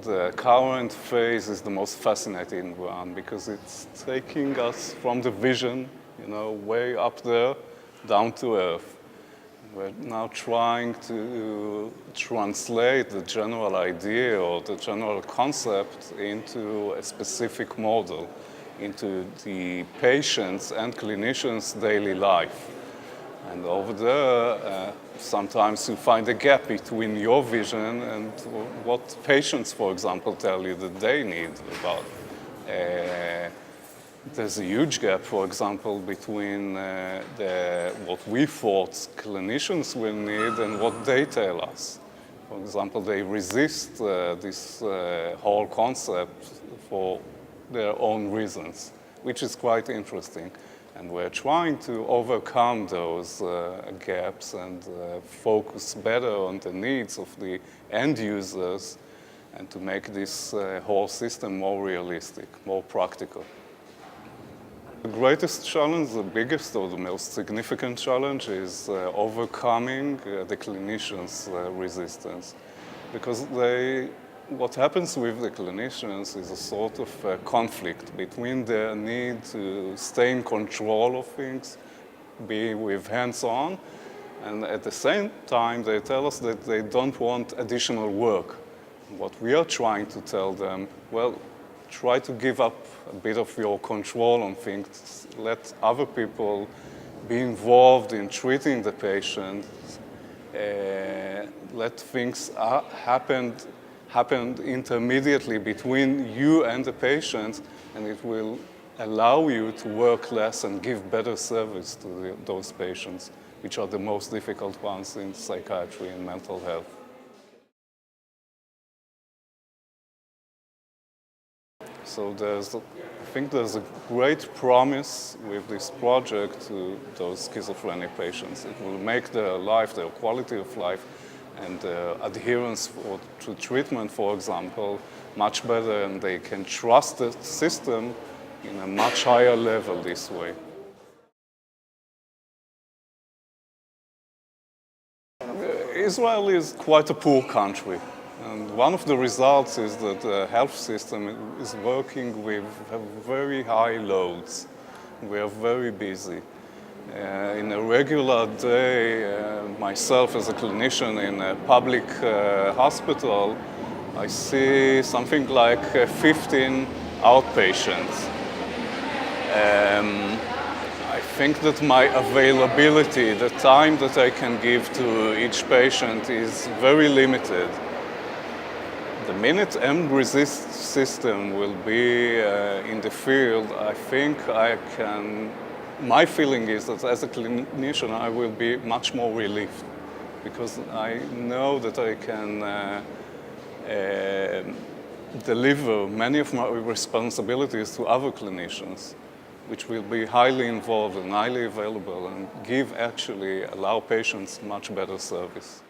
The current phase is the most fascinating one because it's taking us from the vision, way up there, down to earth. We're now trying to translate the general idea or the general concept into a specific model, into the patient's and clinician's daily life. And over there, sometimes you find a gap between your vision and what patients, for example, tell you that they need about. There's a huge gap, for example, between what we thought clinicians will need and what they tell us. For example, they resist this whole concept for their own reasons, which is quite interesting. And we're trying to overcome those gaps and focus better on the needs of the end users and to make this whole system more realistic, more practical. The greatest challenge, the biggest or the most significant challenge is overcoming the clinicians' resistance. Because what happens with the clinicians is a sort of conflict between their need to stay in control of things, be with hands-on, and at the same time they tell us that they don't want additional work. What we are trying to tell them, well, try to give up a bit of your control on things, let other people be involved in treating the patient, let things happen intermediately between you and the patient, and it will allow you to work less and give better service to those patients, which are the most difficult ones in psychiatry and mental health. So I think there's a great promise with this project to those schizophrenic patients. It will make their life, their quality of life, and adherence to treatment, for example, much better, and they can trust the system in a much higher level this way. Israel is quite a poor country, and one of the results is that the health system is working with very high loads. We are very busy. In a regular day, myself as a clinician in a public hospital, I see something like 15 outpatients. I think that my availability, the time that I can give to each patient is very limited. The minute M-resist system will be in the field, I think my feeling is that as a clinician, I will be much more relieved because I know that I can deliver many of my responsibilities to other clinicians, which will be highly involved and highly available and allow patients much better service.